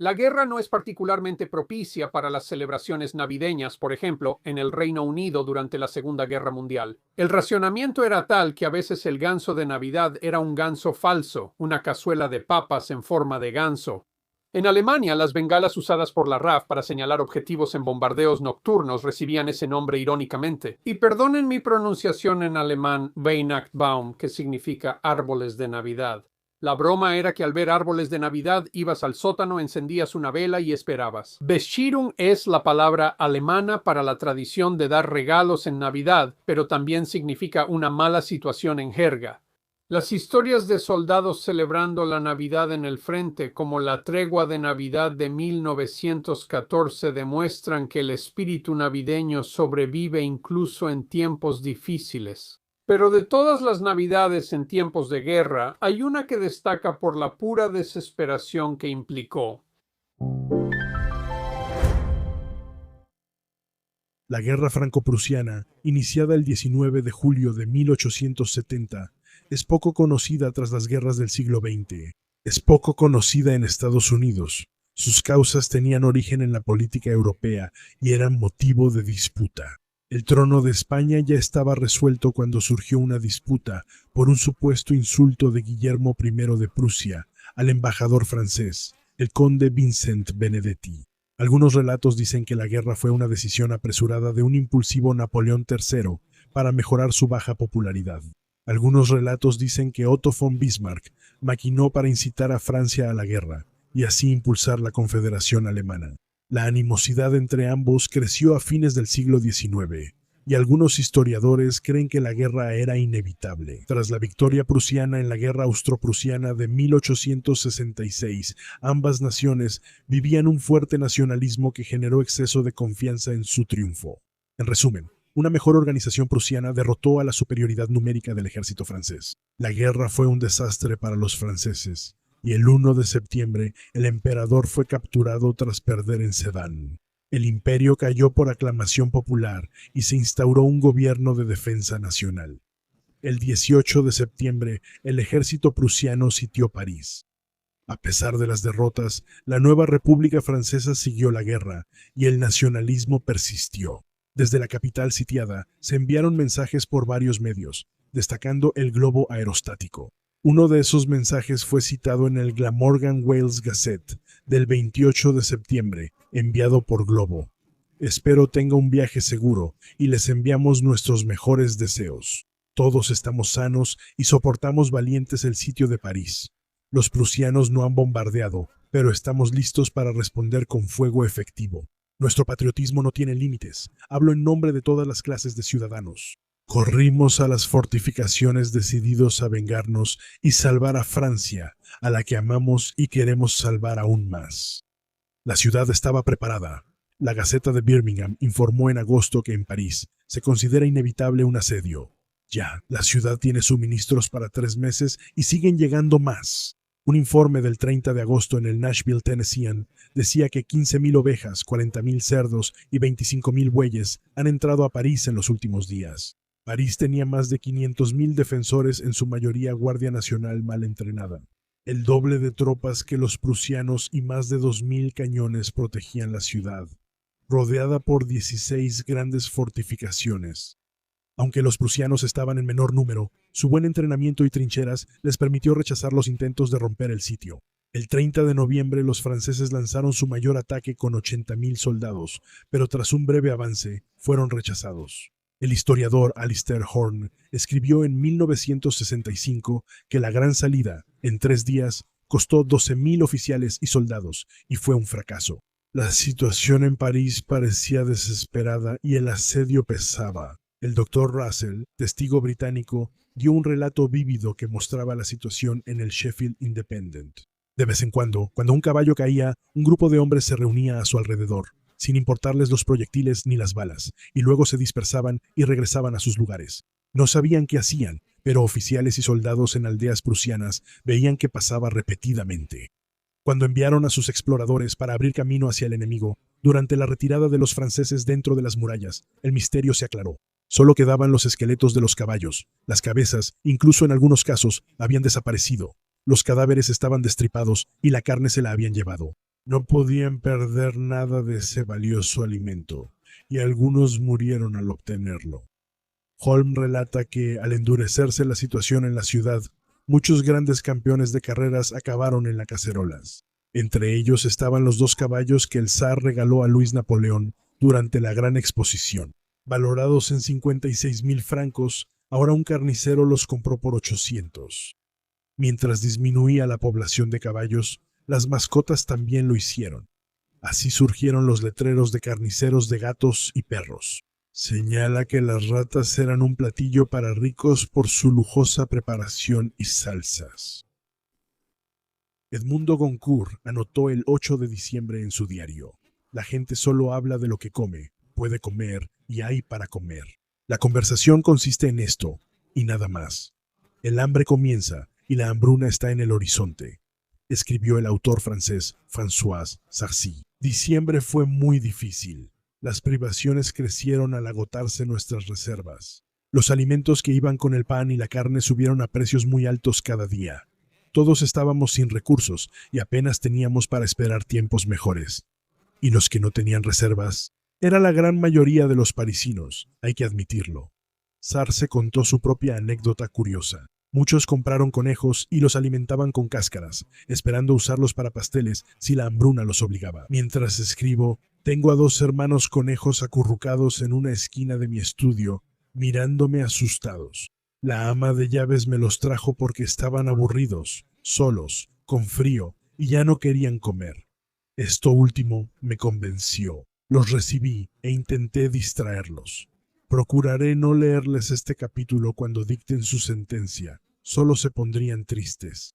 La guerra no es particularmente propicia para las celebraciones navideñas, por ejemplo, en el Reino Unido durante la Segunda Guerra Mundial. El racionamiento era tal que a veces el ganso de Navidad era un ganso falso, una cazuela de papas en forma de ganso. En Alemania, las bengalas usadas por la RAF para señalar objetivos en bombardeos nocturnos recibían ese nombre irónicamente. Y perdonen mi pronunciación en alemán Weihnachtsbaum, que significa árboles de Navidad. La broma era que al ver árboles de Navidad ibas al sótano, encendías una vela y esperabas. Bescherung es la palabra alemana para la tradición de dar regalos en Navidad, pero también significa una mala situación en jerga. Las historias de soldados celebrando la Navidad en el frente, como la tregua de Navidad de 1914, demuestran que el espíritu navideño sobrevive incluso en tiempos difíciles. Pero de todas las Navidades en tiempos de guerra, hay una que destaca por la pura desesperación que implicó. La Guerra Franco-Prusiana, iniciada el 19 de julio de 1870, es poco conocida tras las guerras del siglo XX. Es poco conocida en Estados Unidos. Sus causas tenían origen en la política europea y eran motivo de disputa. El trono de España ya estaba resuelto cuando surgió una disputa por un supuesto insulto de Guillermo I de Prusia al embajador francés, el conde Vincent Benedetti. Algunos relatos dicen que la guerra fue una decisión apresurada de un impulsivo Napoleón III para mejorar su baja popularidad. Algunos relatos dicen que Otto von Bismarck maquinó para incitar a Francia a la guerra y así impulsar la Confederación Alemana. La animosidad entre ambos creció a fines del siglo XIX, y algunos historiadores creen que la guerra era inevitable. Tras la victoria prusiana en la Guerra Austro-Prusiana de 1866, ambas naciones vivían un fuerte nacionalismo que generó exceso de confianza en su triunfo. En resumen, una mejor organización prusiana derrotó a la superioridad numérica del ejército francés. La guerra fue un desastre para los franceses, y el 1 de septiembre el emperador fue capturado tras perder en Sedan. El imperio cayó por aclamación popular y se instauró un gobierno de defensa nacional. El 18 de septiembre el ejército prusiano sitió París. A pesar de las derrotas, la nueva República Francesa siguió la guerra y el nacionalismo persistió. Desde la capital sitiada se enviaron mensajes por varios medios, destacando el globo aerostático. Uno de esos mensajes fue citado en el Glamorgan Wales Gazette del 28 de septiembre, enviado por Globo. Espero tenga un viaje seguro y les enviamos nuestros mejores deseos. Todos estamos sanos y soportamos valientes el sitio de París. Los prusianos no han bombardeado, pero estamos listos para responder con fuego efectivo. Nuestro patriotismo no tiene límites. Hablo en nombre de todas las clases de ciudadanos. Corrimos a las fortificaciones decididos a vengarnos y salvar a Francia, a la que amamos y queremos salvar aún más. La ciudad estaba preparada. La Gaceta de Birmingham informó en agosto que en París se considera inevitable un asedio. Ya, la ciudad tiene suministros para 3 meses y siguen llegando más. Un informe del 30 de agosto en el Nashville Tennessean decía que 15,000 ovejas, 40,000 cerdos y 25,000 bueyes han entrado a París en los últimos días. París tenía más de 500,000 defensores, en su mayoría Guardia Nacional mal entrenada. El doble de tropas que los prusianos y más de 2,000 cañones protegían la ciudad, rodeada por 16 grandes fortificaciones. Aunque los prusianos estaban en menor número, su buen entrenamiento y trincheras les permitió rechazar los intentos de romper el sitio. El 30 de noviembre los franceses lanzaron su mayor ataque con 80,000 soldados, pero tras un breve avance fueron rechazados. El historiador Alistair Horn escribió en 1965 que la gran salida, en 3 días, costó 12,000 oficiales y soldados y fue un fracaso. La situación en París parecía desesperada y el asedio pesaba. El doctor Russell, testigo británico, dio un relato vívido que mostraba la situación en el Sheffield Independent. De vez en cuando un caballo caía, un grupo de hombres se reunía a su alrededor, sin importarles los proyectiles ni las balas, y luego se dispersaban y regresaban a sus lugares. No sabían qué hacían, pero oficiales y soldados en aldeas prusianas veían que pasaba repetidamente. Cuando enviaron a sus exploradores para abrir camino hacia el enemigo, durante la retirada de los franceses dentro de las murallas, el misterio se aclaró. Solo quedaban los esqueletos de los caballos. Las cabezas, incluso en algunos casos, habían desaparecido. Los cadáveres estaban destripados y la carne se la habían llevado. No podían perder nada de ese valioso alimento, y algunos murieron al obtenerlo. Holm relata que, al endurecerse la situación en la ciudad, muchos grandes campeones de carreras acabaron en las cacerolas. Entre ellos estaban los 2 caballos que el zar regaló a Luis Napoleón durante la Gran Exposición. Valorados en 56,000 francos, ahora un carnicero los compró por 800. Mientras disminuía la población de caballos, las mascotas también lo hicieron. Así surgieron los letreros de carniceros de gatos y perros. Señala que las ratas eran un platillo para ricos por su lujosa preparación y salsas. Edmundo Goncourt anotó el 8 de diciembre en su diario: la gente solo habla de lo que come, puede comer y hay para comer. La conversación consiste en esto, y nada más. El hambre comienza y la hambruna está en el horizonte, escribió el autor francés François Sarcey. Diciembre fue muy difícil. Las privaciones crecieron al agotarse nuestras reservas. Los alimentos que iban con el pan y la carne subieron a precios muy altos cada día. Todos estábamos sin recursos y apenas teníamos para esperar tiempos mejores. Y los que no tenían reservas era la gran mayoría de los parisinos, hay que admitirlo. Sarcey contó su propia anécdota curiosa. Muchos compraron conejos y los alimentaban con cáscaras, esperando usarlos para pasteles si la hambruna los obligaba. Mientras escribo, tengo a 2 hermanos conejos acurrucados en una esquina de mi estudio, mirándome asustados. La ama de llaves me los trajo porque estaban aburridos, solos, con frío, y ya no querían comer. Esto último me convenció. Los recibí e intenté distraerlos. Procuraré no leerles este capítulo cuando dicten su sentencia. Solo se pondrían tristes.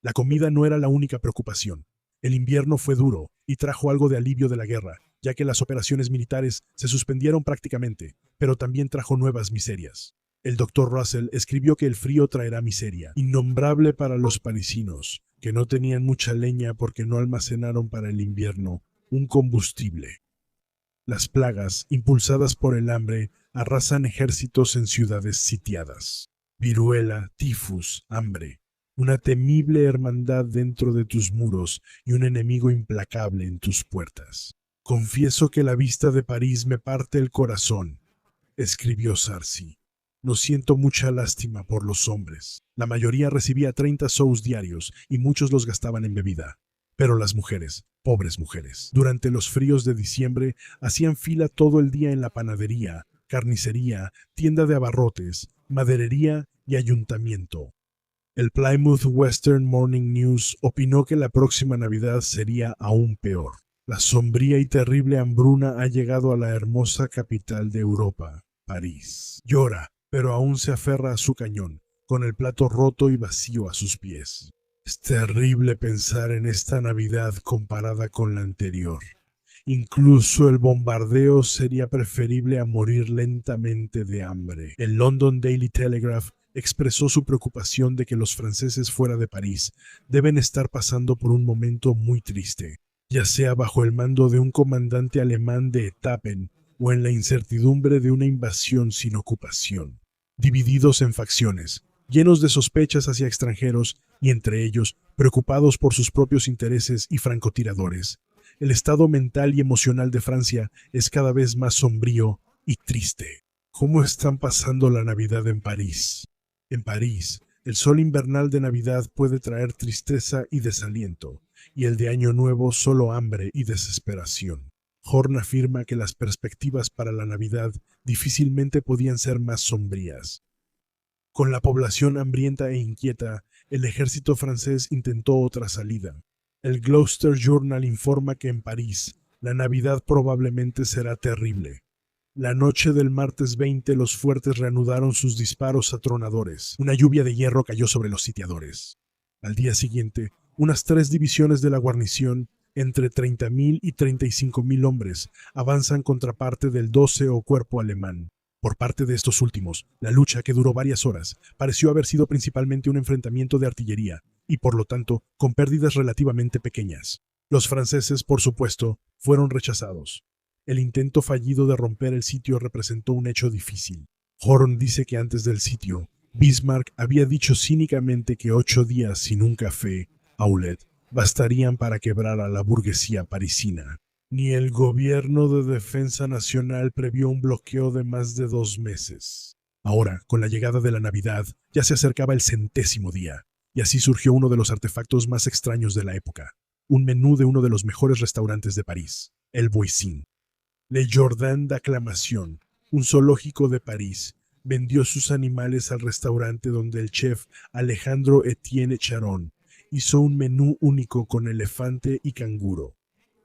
La comida no era la única preocupación. El invierno fue duro y trajo algo de alivio de la guerra, ya que las operaciones militares se suspendieron prácticamente, pero también trajo nuevas miserias. El doctor Russell escribió que el frío traerá miseria, innombrable para los parisinos, que no tenían mucha leña porque no almacenaron para el invierno un combustible. Las plagas, impulsadas por el hambre, arrasan ejércitos en ciudades sitiadas. Viruela, tifus, hambre, una temible hermandad dentro de tus muros y un enemigo implacable en tus puertas. Confieso que la vista de París me parte el corazón, escribió Sarcey. No siento mucha lástima por los hombres. La mayoría recibía 30 sous diarios y muchos los gastaban en bebida. Pero las mujeres, pobres mujeres, durante los fríos de diciembre hacían fila todo el día en la panadería, carnicería, tienda de abarrotes, maderería y ayuntamiento. El Plymouth Western Morning News opinó que la próxima Navidad sería aún peor. La sombría y terrible hambruna ha llegado a la hermosa capital de Europa, París. Llora, pero aún se aferra a su cañón, con el plato roto y vacío a sus pies. Es terrible pensar en esta Navidad comparada con la anterior. Incluso el bombardeo sería preferible a morir lentamente de hambre. El London Daily Telegraph expresó su preocupación de que los franceses fuera de París deben estar pasando por un momento muy triste, ya sea bajo el mando de un comandante alemán de etapen o en la incertidumbre de una invasión sin ocupación. Divididos en facciones, llenos de sospechas hacia extranjeros y entre ellos preocupados por sus propios intereses y francotiradores, el estado mental y emocional de Francia es cada vez más sombrío y triste. ¿Cómo están pasando la Navidad en París? En París, el sol invernal de Navidad puede traer tristeza y desaliento, y el de Año Nuevo solo hambre y desesperación. Horn afirma que las perspectivas para la Navidad difícilmente podían ser más sombrías. Con la población hambrienta e inquieta, el ejército francés intentó otra salida. El Gloucester Journal informa que en París, la Navidad probablemente será terrible. La noche del martes 20 los fuertes reanudaron sus disparos atronadores. Una lluvia de hierro cayó sobre los sitiadores. Al día siguiente, unas 3 divisiones de la guarnición, entre 30,000 y 35,000 hombres, avanzan contra parte del 12 Cuerpo alemán. Por parte de estos últimos, la lucha, que duró varias horas, pareció haber sido principalmente un enfrentamiento de artillería, y por lo tanto, con pérdidas relativamente pequeñas. Los franceses, por supuesto, fueron rechazados. El intento fallido de romper el sitio representó un hecho difícil. Horn dice que antes del sitio, Bismarck había dicho cínicamente que 8 días sin un café, Aulet, bastarían para quebrar a la burguesía parisina. Ni el gobierno de defensa nacional previó un bloqueo de más de 2 meses. Ahora, con la llegada de la Navidad, ya se acercaba el 100º día, y así surgió uno de los artefactos más extraños de la época, un menú de uno de los mejores restaurantes de París, el Voisin. Le Jardin d'Acclamation, un zoológico de París, vendió sus animales al restaurante donde el chef Alejandro Etienne Charon hizo un menú único con elefante y canguro.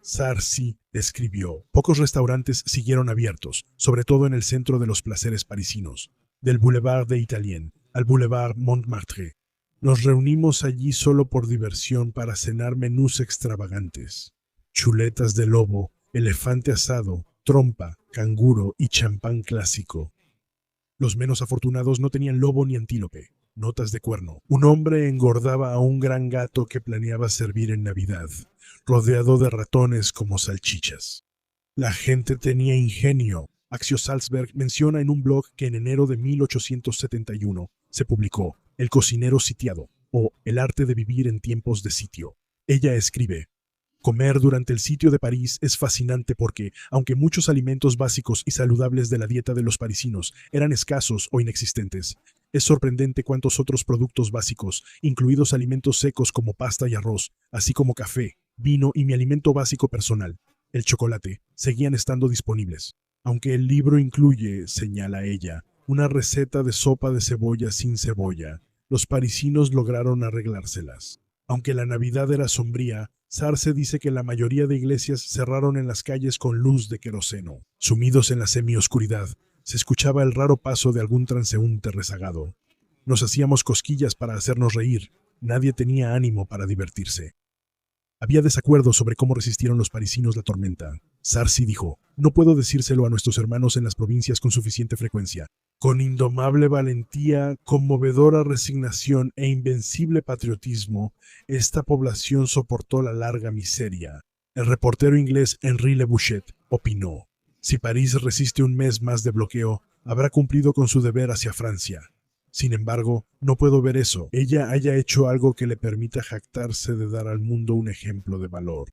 Sarcy escribió: pocos restaurantes siguieron abiertos, sobre todo en el centro de los placeres parisinos, del Boulevard des Italiens al Boulevard Montmartre. Nos reunimos allí solo por diversión para cenar menús extravagantes: chuletas de lobo, elefante asado, trompa, canguro y champán clásico. Los menos afortunados no tenían lobo ni antílope. Notas de cuerno. Un hombre engordaba a un gran gato que planeaba servir en Navidad, rodeado de ratones como salchichas. La gente tenía ingenio. Axio Salzberg menciona en un blog que en enero de 1871 se publicó El cocinero sitiado, o El arte de vivir en tiempos de sitio. Ella escribe: comer durante el sitio de París es fascinante porque, aunque muchos alimentos básicos y saludables de la dieta de los parisinos eran escasos o inexistentes, es sorprendente cuántos otros productos básicos, incluidos alimentos secos como pasta y arroz, así como café, vino y mi alimento básico personal, el chocolate, seguían estando disponibles. Aunque el libro incluye, señala ella, una receta de sopa de cebolla sin cebolla, los parisinos lograron arreglárselas. Aunque la Navidad era sombría, Sarce dice que la mayoría de iglesias cerraron en las calles con luz de queroseno. Sumidos en la semioscuridad, se escuchaba el raro paso de algún transeúnte rezagado. Nos hacíamos cosquillas para hacernos reír. Nadie tenía ánimo para divertirse. Había desacuerdo sobre cómo resistieron los parisinos la tormenta. Sarcy dijo: no puedo decírselo a nuestros hermanos en las provincias con suficiente frecuencia. Con indomable valentía, conmovedora resignación e invencible patriotismo, esta población soportó la larga miseria. El reportero inglés Henri Le Bouchet opinó: si París resiste un mes más de bloqueo, habrá cumplido con su deber hacia Francia. Sin embargo, no puedo ver eso. Ella haya hecho algo que le permita jactarse de dar al mundo un ejemplo de valor.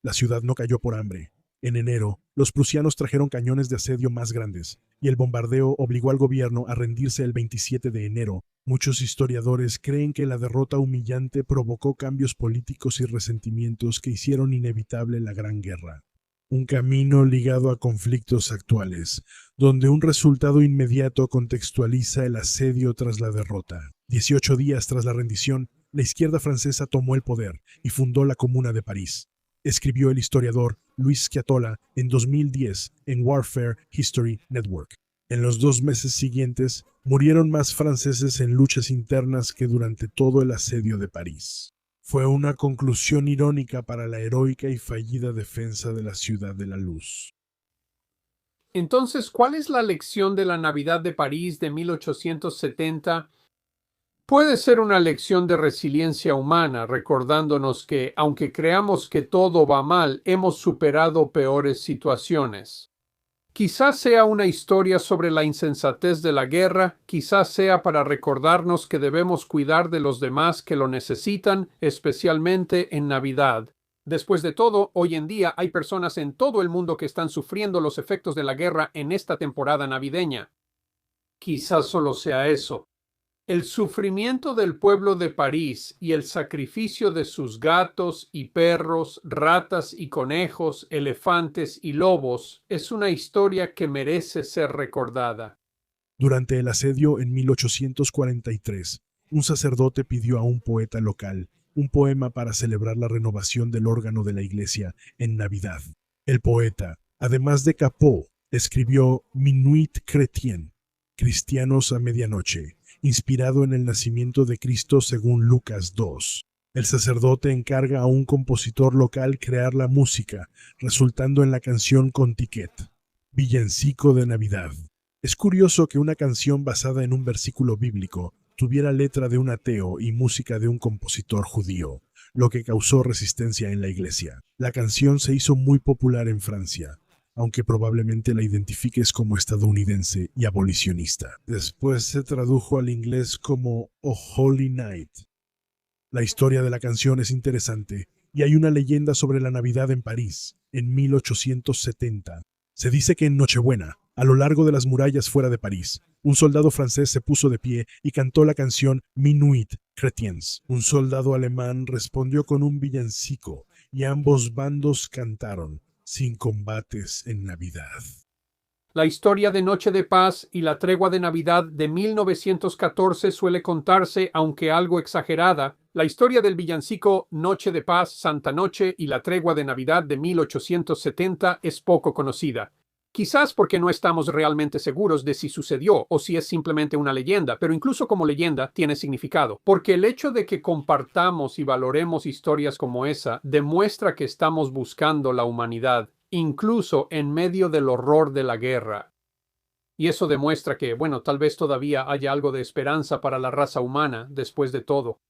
La ciudad no cayó por hambre. En enero, los prusianos trajeron cañones de asedio más grandes, y el bombardeo obligó al gobierno a rendirse el 27 de enero. Muchos historiadores creen que la derrota humillante provocó cambios políticos y resentimientos que hicieron inevitable la Gran Guerra. Un camino ligado a conflictos actuales, donde un resultado inmediato contextualiza el asedio tras la derrota. 18 días tras la rendición, la izquierda francesa tomó el poder y fundó la Comuna de París. Escribió el historiador Louis Sciatola en 2010 en Warfare History Network. En los 2 meses siguientes, murieron más franceses en luchas internas que durante todo el asedio de París. Fue una conclusión irónica para la heroica y fallida defensa de la Ciudad de la Luz. Entonces, ¿cuál es la lección de la Navidad de París de 1870? Puede ser una lección de resiliencia humana, recordándonos que, aunque creamos que todo va mal, hemos superado peores situaciones. Quizás sea una historia sobre la insensatez de la guerra, quizás sea para recordarnos que debemos cuidar de los demás que lo necesitan, especialmente en Navidad. Después de todo, hoy en día hay personas en todo el mundo que están sufriendo los efectos de la guerra en esta temporada navideña. Quizás solo sea eso. El sufrimiento del pueblo de París y el sacrificio de sus gatos y perros, ratas y conejos, elefantes y lobos es una historia que merece ser recordada. Durante el asedio en 1843, un sacerdote pidió a un poeta local un poema para celebrar la renovación del órgano de la iglesia en Navidad. El poeta, además de Capot, escribió Minuit Chrétien, Cristianos a medianoche, inspirado en el nacimiento de Cristo según Lucas 2. El sacerdote encarga a un compositor local crear la música, resultando en la canción Contiquet, villancico de Navidad. Es curioso que una canción basada en un versículo bíblico tuviera letra de un ateo y música de un compositor judío, lo que causó resistencia en la iglesia. La canción se hizo muy popular en Francia, aunque probablemente la identifiques como estadounidense y abolicionista. Después se tradujo al inglés como Oh Holy Night. La historia de la canción es interesante y hay una leyenda sobre la Navidad en París, en 1870. Se dice que en Nochebuena, a lo largo de las murallas fuera de París, un soldado francés se puso de pie y cantó la canción Minuit Chrétiens. Un soldado alemán respondió con un villancico y ambos bandos cantaron sin combates en Navidad. La historia de Noche de Paz y la Tregua de Navidad de 1914 suele contarse, aunque algo exagerada. La historia del villancico Noche de Paz, Santa Noche y la Tregua de Navidad de 1870 es poco conocida. Quizás porque no estamos realmente seguros de si sucedió o si es simplemente una leyenda, pero incluso como leyenda tiene significado, porque el hecho de que compartamos y valoremos historias como esa demuestra que estamos buscando la humanidad, incluso en medio del horror de la guerra. Y eso demuestra que, bueno, tal vez todavía haya algo de esperanza para la raza humana después de todo.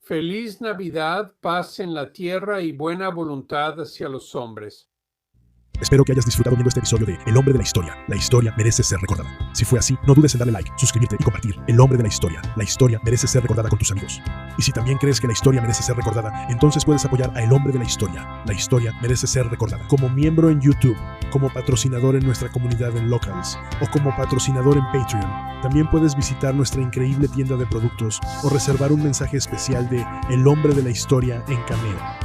Feliz Navidad, paz en la tierra y buena voluntad hacia los hombres. Espero que hayas disfrutado viendo este episodio de El Hombre de la Historia. La historia merece ser recordada. Si fue así, no dudes en darle like, suscribirte y compartir. El Hombre de la Historia. La historia merece ser recordada con tus amigos. Y si también crees que la historia merece ser recordada, entonces puedes apoyar a El Hombre de la Historia. La historia merece ser recordada. Como miembro en YouTube, como patrocinador en nuestra comunidad en Locals o como patrocinador en Patreon. También puedes visitar nuestra increíble tienda de productos o reservar un mensaje especial de El Hombre de la Historia en Cameo.